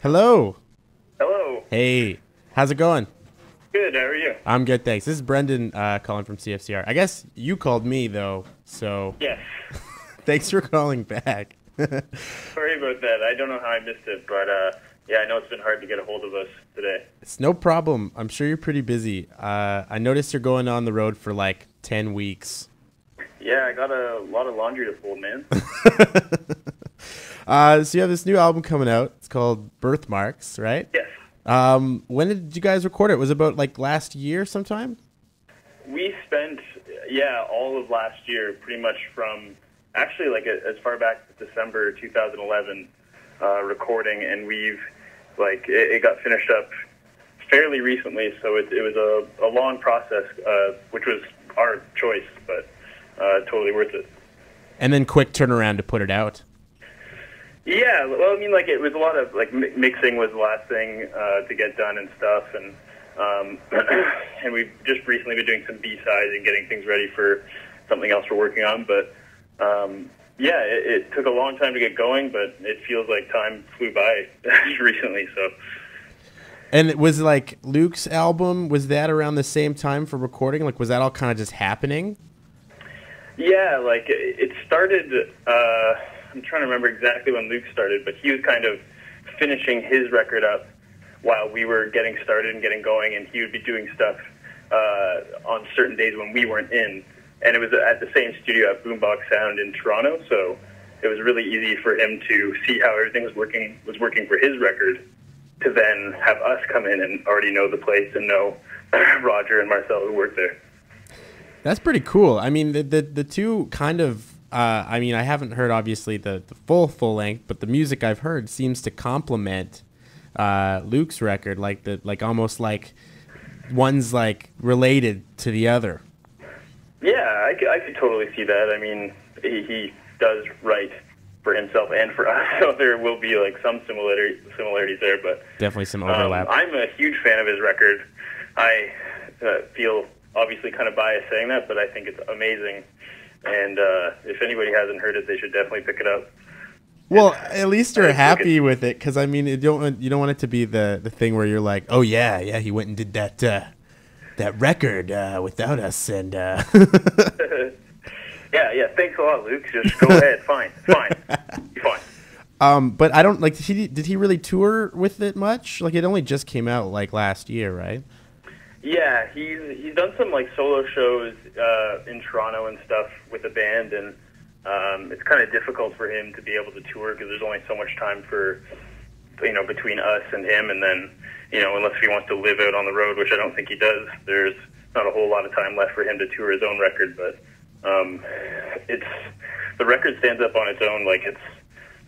Hello. Hello. Hey. How's it going? Good. How are you? I'm good, thanks. This is Brendan calling from CFCR. I guess you called me, though, so Yes. thanks for calling back. Sorry about that. I don't know how I missed it, but yeah, I know it's been hard to get a hold of us today. It's no problem. I'm sure you're pretty busy. I noticed you're going on the road for like 10 weeks. Yeah, I got a lot of laundry to fold, man. So you have this new album coming out. It's called Birthmarks, right? Yes. When did you guys record it? Was it about like last year sometime? We spent, all of last year, pretty much from, actually, like, as far back as December 2011, recording, and it got finished up fairly recently, so it was a long process, which was our choice, but totally worth it. And then quick turnaround to put it out. Yeah, well, I mean, like, it was a lot of, like, mixing was the last thing to get done and stuff, and and we've just recently been doing some B-sides and getting things ready for something else we're working on, but yeah, it took a long time to get going, but it feels like time flew by recently, so. And it was like Luke's album, was that around the same time for recording? Like, was that all kind of just happening? Yeah, like, it started, I'm trying to remember exactly when Luke started, but he was kind of finishing his record up while we were getting started and getting going, and he would be doing stuff on certain days when we weren't in. And it was at the same studio at Boombox Sound in Toronto, so it was really easy for him to see how everything was working for his record, to then have us come in and already know the place and know Roger and Marcel who worked there. That's pretty cool. I mean, the two kind of, I mean, I haven't heard, obviously, the full length, but the music I've heard seems to complement Luke's record, like almost like one's like related to the other. Yeah, I could totally see that. I mean, he does write for himself and for us, so there will be like some similarities there, but definitely some overlap. I'm a huge fan of his record. I feel obviously kind of biased saying that, but I think it's amazing. And if anybody hasn't heard it, they should definitely pick it up. Well, at least you're happy with it, because I mean, you don't want it to be the thing where you're like, oh yeah, he went and did that record without us, and yeah. Thanks a lot, Luke. Just go ahead. Fine. Be fine. But I don't like. Did he really tour with it much? Like, it only just came out like last year, right? Yeah, he's done some like solo shows in Toronto and stuff with the band, and it's kind of difficult for him to be able to tour because there's only so much time for, between us and him, and then, unless he wants to live out on the road, which I don't think he does, there's not a whole lot of time left for him to tour his own record, but the record stands up on its own. Like,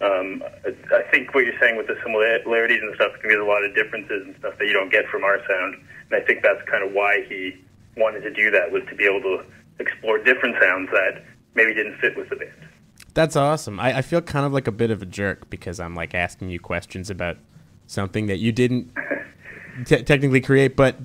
I think what you're saying with the similarities and stuff, there's a lot of differences and stuff that you don't get from our sound, and I think that's kind of why he wanted to do that, was to be able to explore different sounds that maybe didn't fit with the band. That's awesome. I feel kind of like a bit of a jerk because I'm like asking you questions about something that you didn't technically create, but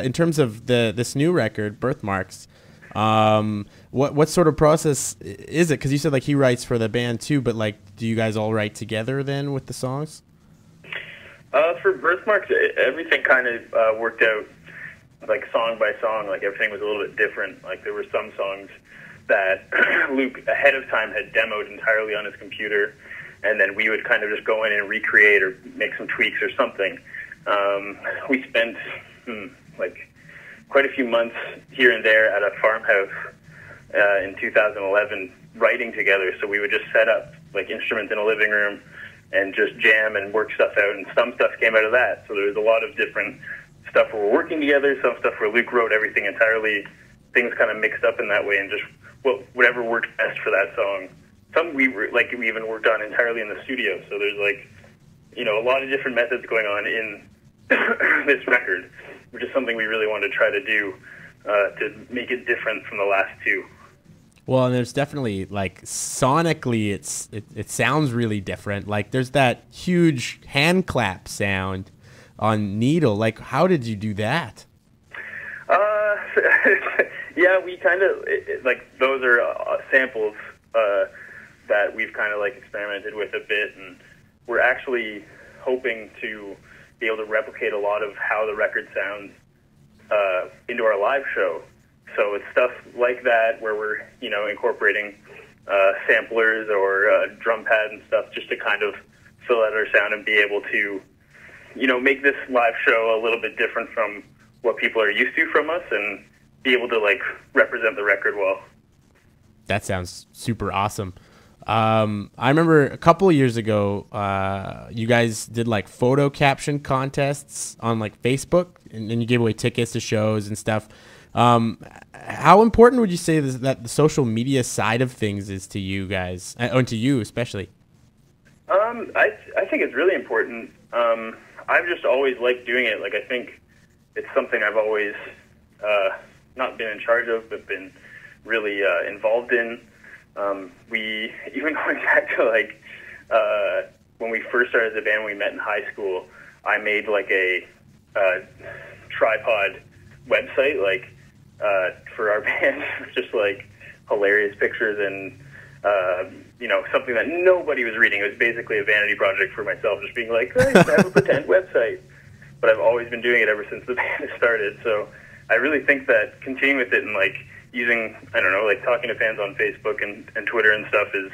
in terms of this new record, Birthmarks, what sort of process is it? Because you said like he writes for the band too, but like, do you guys all write together then with the songs? For Birthmarks, everything kind of worked out like song by song. Like, everything was a little bit different. Like, there were some songs that Luke ahead of time had demoed entirely on his computer, and then we would kind of just go in and recreate or make some tweaks or something. We spent like quite a few months here and there at a farmhouse in 2011 writing together. So we would just set up like instruments in a living room and just jam and work stuff out, and some stuff came out of that. So there was a lot of different stuff where we're working together, some stuff where Luke wrote everything entirely, things kind of mixed up in that way, and just whatever worked best for that song. Some we even worked on entirely in the studio. So there's like, a lot of different methods going on in this record, which is something we really wanted to try to do to make it different from the last two. Well, and there's definitely, like, sonically, it sounds really different. Like, there's that huge hand clap sound on Needle. Like, how did you do that? Yeah, we kind of, like, those are samples that we've kind of, like, experimented with a bit, and we're actually hoping to be able to replicate a lot of how the record sounds into our live show. So it's stuff like that where we're, you know, incorporating samplers or drum pad and stuff just to kind of fill out our sound and be able to, you know, make this live show a little bit different from what people are used to from us and be able to, like, represent the record well. That sounds super awesome. I remember a couple of years ago, you guys did like photo caption contests on like Facebook, and you gave away tickets to shows and stuff. How important would you say that the social media side of things is to you guys, and to you especially? I think it's really important. I've just always liked doing it. Like, I think it's something I've always not been in charge of, but been really involved in. We, even going back to like when we first started as a band, when we met in high school, I made like a tripod website, like for our band, just like hilarious pictures and you know, something that nobody was reading. It was basically a vanity project for myself, just being like, hey, I have a pretend website. But I've always been doing it ever since the band started. So I really think that continuing with it and like using, I don't know, like talking to fans on Facebook and Twitter and stuff is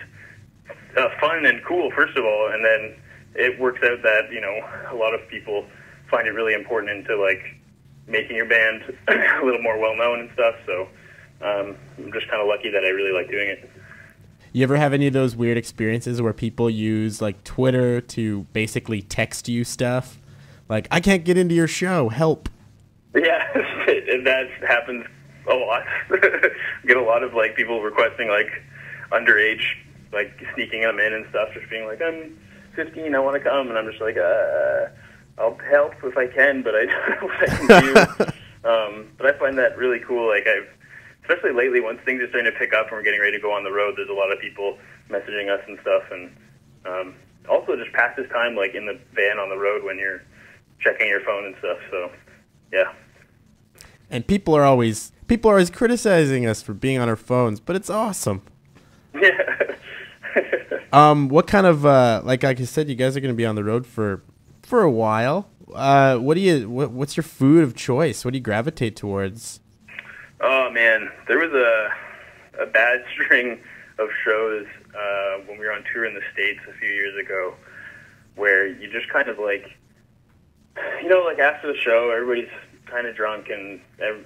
fun and cool, first of all. And then it works out that, you know, a lot of people find it really important into like making your band a little more well-known and stuff. So I'm just kind of lucky that I really like doing it. You ever have any of those weird experiences where people use like Twitter to basically text you stuff? Like, I can't get into your show, help. Yeah, that happens a lot. Get a lot of like people requesting like underage, like sneaking them in and stuff, just being like, I'm 15, I want to come. And I'm just like, I'll help if I can, but I don't know what I can do. But I find that really cool. Like, especially lately, once things are starting to pick up and we're getting ready to go on the road, there's a lot of people messaging us and stuff. And also just pass this time, like, in the van on the road when you're checking your phone and stuff. So, yeah. And people are always criticizing us for being on our phones, but it's awesome. Yeah. What kind of, like I said, you guys are going to be on the road for a while. What's your food of choice? What do you gravitate towards? Oh, man, there was a bad string of shows when we were on tour in the States a few years ago where you just kind of like, you know, like after the show, everybody's kind of drunk and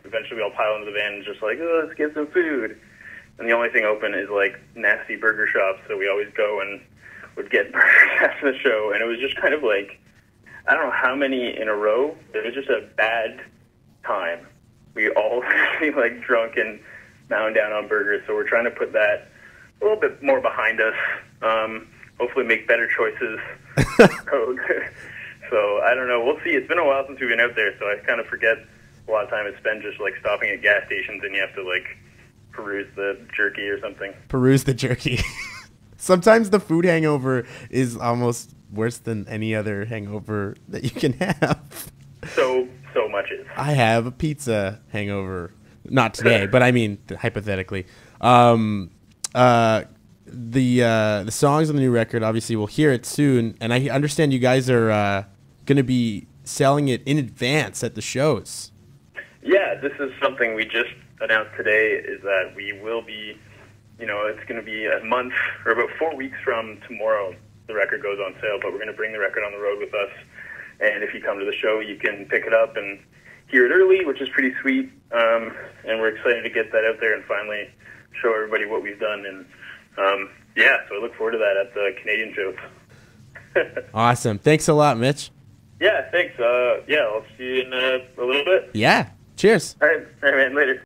eventually we all pile into the van and just like, oh, let's get some food. And the only thing open is like nasty burger shops, so we always go and would get burgers after the show. And it was just kind of like, I don't know how many in a row. It was just a bad time. We all be like drunk and mowing down on burgers, so we're trying to put that a little bit more behind us. Hopefully make better choices. So I don't know. We'll see. It's been a while since we've been out there, so I kind of forget a lot of time it's spent just like stopping at gas stations and you have to like peruse the jerky or something. Peruse the jerky. Sometimes the food hangover is almost worse than any other hangover that you can have. So much is. I have a pizza hangover. Not today, but I mean hypothetically. The songs on the new record, obviously we'll hear it soon, and I understand you guys are going to be selling it in advance at the shows. Yeah, this is something we just announced today, is that we will be, you know, it's going to be a month or about 4 weeks from tomorrow the record goes on sale, but we're going to bring the record on the road with us. And if you come to the show, you can pick it up and hear it early, which is pretty sweet. And we're excited to get that out there and finally show everybody what we've done. And yeah, so I look forward to that at the Canadian shows. Awesome. Thanks a lot, Mitch. Yeah, thanks. Yeah, I'll see you in a little bit. Yeah. Cheers. All right, man. Later.